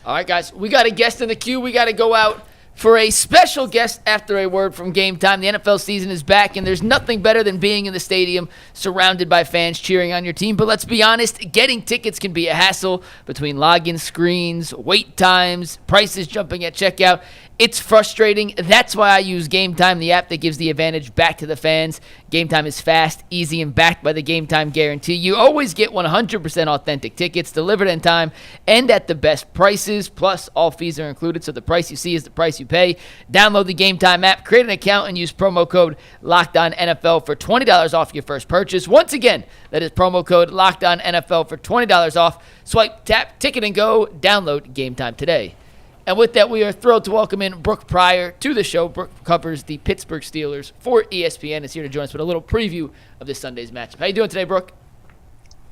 All right, guys, we got a guest in the queue. We got to go out for a special guest after a word from Game Time. The NFL season is back, and there's nothing better than being in the stadium surrounded by fans cheering on your team. But let's be honest, getting tickets can be a hassle between login screens, wait times, prices jumping at checkout. It's frustrating. That's why I use Game Time, the app that gives the advantage back to the fans. Game Time is fast, easy, and backed by the Game Time guarantee. You always get 100% authentic tickets delivered in time and at the best prices. Plus, all fees are included, so the price you see is the price you pay. Download the Game Time app, create an account, and use promo code LOCKEDONNFL for $20 off your first purchase. Once again, that is promo code LOCKEDONNFL for $20 off. Swipe, tap, ticket, and go. Download Game Time today. And with that, we are thrilled to welcome in Brooke Pryor to the show. Brooke covers the Pittsburgh Steelers for ESPN. Is here to join us with a little preview of this Sunday's matchup. How you doing today, Brooke?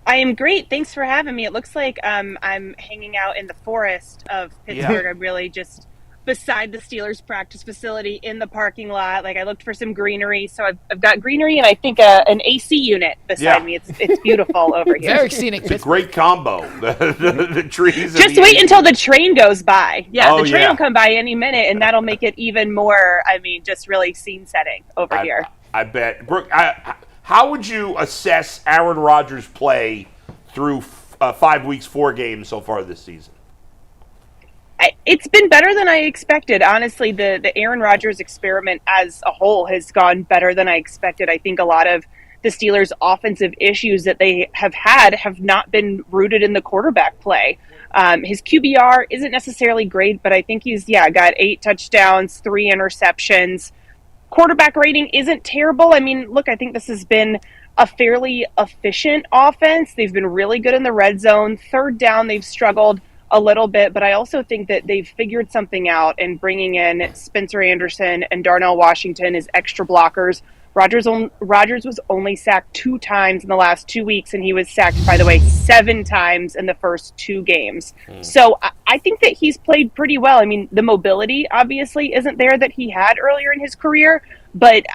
I am great. Thanks for having me. It looks like I'm hanging out in the forest of Pittsburgh. Yeah. I'm really just beside the Steelers practice facility in the parking lot. Like, I looked for some greenery, so I've got greenery and I think an AC unit beside me. It's beautiful over here. Very scenic. It's a great combo. The trees. Just wait until the train goes by. Yeah, Oh, the train yeah. will come by any minute, and that'll make it even more, just really scene setting over here. I bet. Brooke, how would you assess Aaron Rodgers' play through 5 weeks, 4 games so far this season? It's been better than I expected. Honestly, the Aaron Rodgers experiment as a whole has gone better than I expected. I think a lot of the Steelers' offensive issues that they have had have not been rooted in the quarterback play. His QBR isn't necessarily great, but I think he's got 8 touchdowns, 3 interceptions. Quarterback rating isn't terrible. I mean, look, I think this has been a fairly efficient offense. They've been really good in the red zone. Third down, they've struggled a little bit, but I also think that they've figured something out in bringing in Spencer Anderson and Darnell Washington as extra blockers. Rodgers was only sacked 2 times in the last 2 weeks, and he was sacked, by the way, 7 times in the first 2 games. So I think that he's played pretty well. I mean, the mobility obviously isn't there that he had earlier in his career, but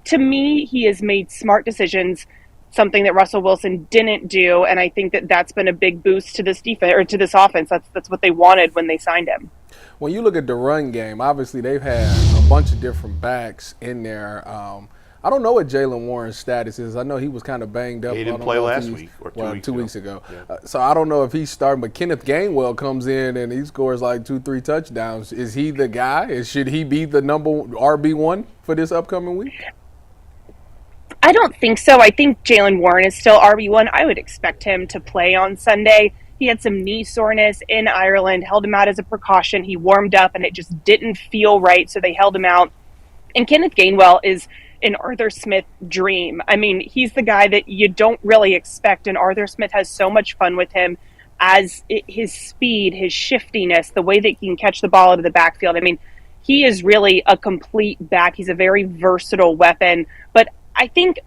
to me, he has made smart decisions, something that Russell Wilson didn't do, and I think that that's been a big boost to this defense or to this offense. That's what they wanted when they signed him. When you look at the run game, obviously they've had a bunch of different backs in there. I don't know what Jaylen Warren's status is. I know he was kind of banged up. He didn't play last week or 2 weeks ago. Yeah. So I don't know if he's starting, but Kenneth Gainwell comes in and he scores like 2-3 touchdowns. Is he the guy? Should he be the number RB1 for this upcoming week? I don't think so. I think Jaylen Warren is still RB1. I would expect him to play on Sunday. He had some knee soreness in Ireland, held him out as a precaution. He warmed up, and it just didn't feel right, so they held him out. And Kenneth Gainwell is an Arthur Smith dream. I mean, he's the guy that you don't really expect, and Arthur Smith has so much fun with him as his speed, his shiftiness, the way that he can catch the ball out of the backfield. I mean, he is really a complete back. He's a very versatile weapon, but I think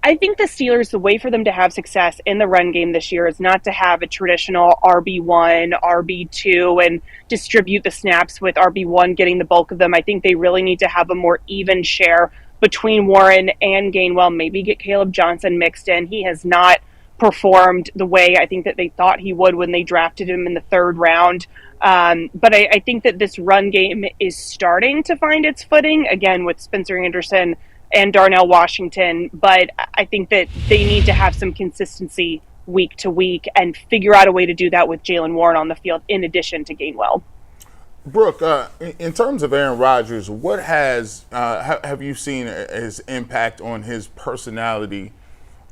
the Steelers, the way for them to have success in the run game this year is not to have a traditional RB1, RB2, and distribute the snaps with RB1 getting the bulk of them. I think they really need to have a more even share between Warren and Gainwell. Maybe get Caleb Johnson mixed in. He has not performed the way I think that they thought he would when they drafted him in the 3rd round. But I think that this run game is starting to find its footing, again, with Spencer Anderson and Darnell Washington, but I think that they need to have some consistency week to week and figure out a way to do that with Jaylen Warren on the field in addition to Gainwell. Brooke, in terms of Aaron Rodgers, what have you seen his impact on his personality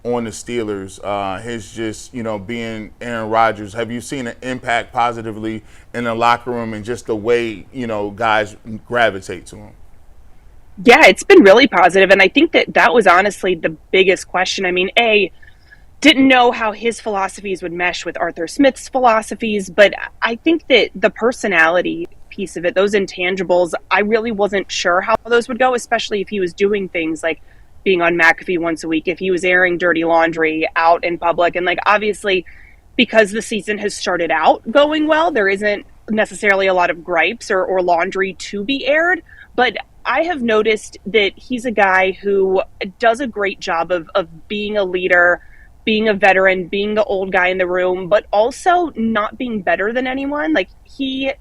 on the Steelers? His just, being Aaron Rodgers. Have you seen an impact positively in the locker room and just the way, guys gravitate to him? Yeah, it's been really positive, and I think that was honestly the biggest question. I mean, didn't know how his philosophies would mesh with Arthur Smith's philosophies, but I think that the personality piece of it, those intangibles, I really wasn't sure how those would go, especially if he was doing things like being on McAfee once a week, if he was airing dirty laundry out in public. And obviously, because the season has started out going well, there isn't necessarily a lot of gripes or laundry to be aired, but I have noticed that he's a guy who does a great job of being a leader, being a veteran, being the old guy in the room, but also not being better than anyone. Like, he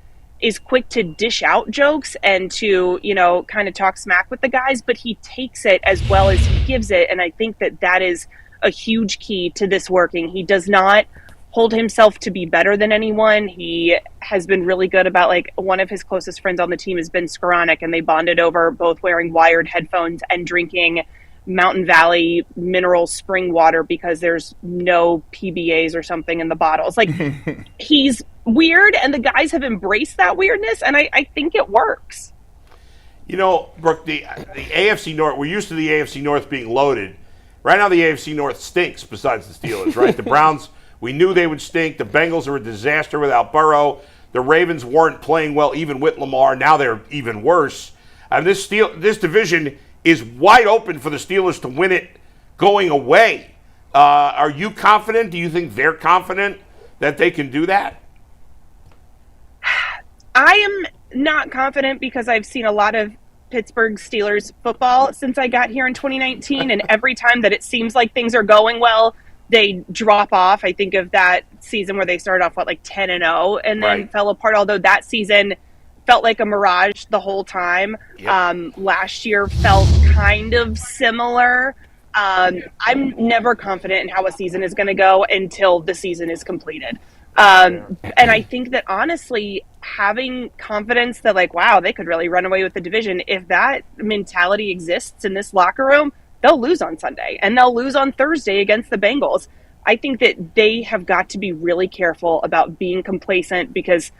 is quick to dish out jokes and to, kind of talk smack with the guys, but he takes it as well as he gives it. And I think that that is a huge key to this working. He does not hold himself to be better than anyone. He has been really good about, like, one of his closest friends on the team has been Skoranek, and they bonded over both wearing wired headphones and drinking Mountain Valley mineral spring water because there's no PBAs or something in the bottles. Like, he's weird, and the guys have embraced that weirdness, and I think it works. Brooke, the AFC North, we're used to the AFC North being loaded. Right now the AFC North stinks besides the Steelers, right? The Browns, we knew they would stink. The Bengals are a disaster without Burrow. The Ravens weren't playing well even with Lamar. Now they're even worse. And this division is wide open for the Steelers to win it going away. Are you confident? Do you think they're confident that they can do that? I am not confident because I've seen a lot of Pittsburgh Steelers football since I got here in 2019, and every time that it seems like things are going well, they drop off. I think of that season where they started off, 10-0, and then fell apart, although that season felt like a mirage the whole time. Yep. Last year felt kind of similar. I'm never confident in how a season is going to go until the season is completed. And I think that, honestly, having confidence that, wow, they could really run away with the division, if that mentality exists in this locker room, they'll lose on Sunday and they'll lose on Thursday against the Bengals. I think that they have got to be really careful about being complacent because,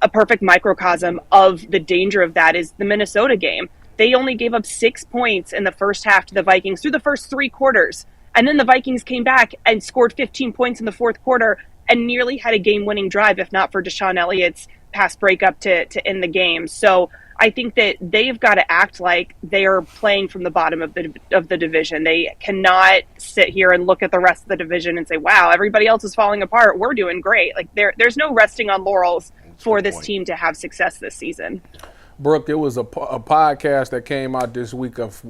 a perfect microcosm of the danger of that is the Minnesota game. They only gave up 6 points in the first half to the Vikings through the first 3 quarters. And then the Vikings came back and scored 15 points in the fourth quarter and nearly had a game-winning drive, if not for Deshaun Elliott's pass breakup to end the game. So I think that they've got to act like they are playing from the bottom of the division. They cannot sit here and look at the rest of the division and say, wow, everybody else is falling apart. We're doing great. Like, there's no resting on laurels for this team to have success this season. Brooke, it was a podcast that came out this week of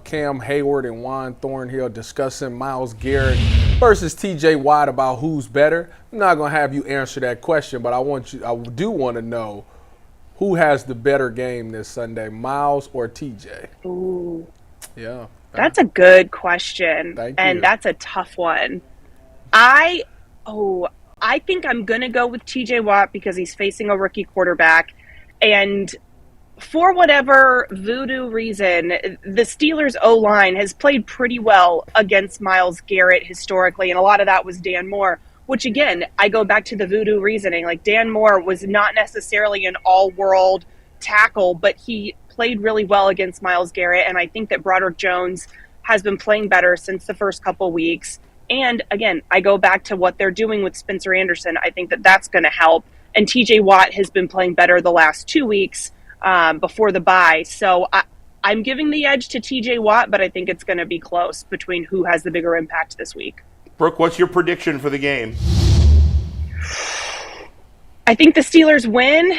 Cam Hayward and Juan Thornhill discussing Myles Garrett versus TJ Watt about who's better. I'm not going to have you answer that question, but I do want to know who has the better game this Sunday, Myles or TJ? Ooh. Yeah. That's a good question. Thank and you. That's a tough one. I think I'm going to go with TJ Watt because he's facing a rookie quarterback. And for whatever voodoo reason, the Steelers' O-line has played pretty well against Myles Garrett historically, and a lot of that was Dan Moore, which, again, I go back to the voodoo reasoning. Like, Dan Moore was not necessarily an all-world tackle, but he played really well against Myles Garrett, and I think that Broderick Jones has been playing better since the first couple weeks. And, again, I go back to what they're doing with Spencer Anderson. I think that that's going to help. And TJ Watt has been playing better the last 2 weeks before the bye. So I'm giving the edge to TJ Watt, but I think it's going to be close between who has the bigger impact this week. Brooke, what's your prediction for the game? I think the Steelers win,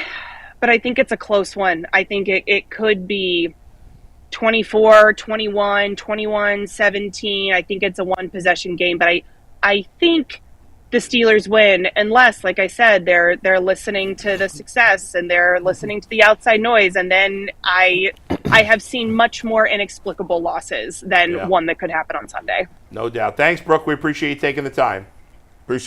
but I think it's a close one. I think it could be 24-21, 21-17. I think it's a one-possession game, but I think the Steelers win unless, like I said, they're listening to the success and they're listening to the outside noise. And then I have seen much more inexplicable losses than one that could happen on Sunday. No doubt. Thanks, Brooke. We appreciate you taking the time. Appreciate it.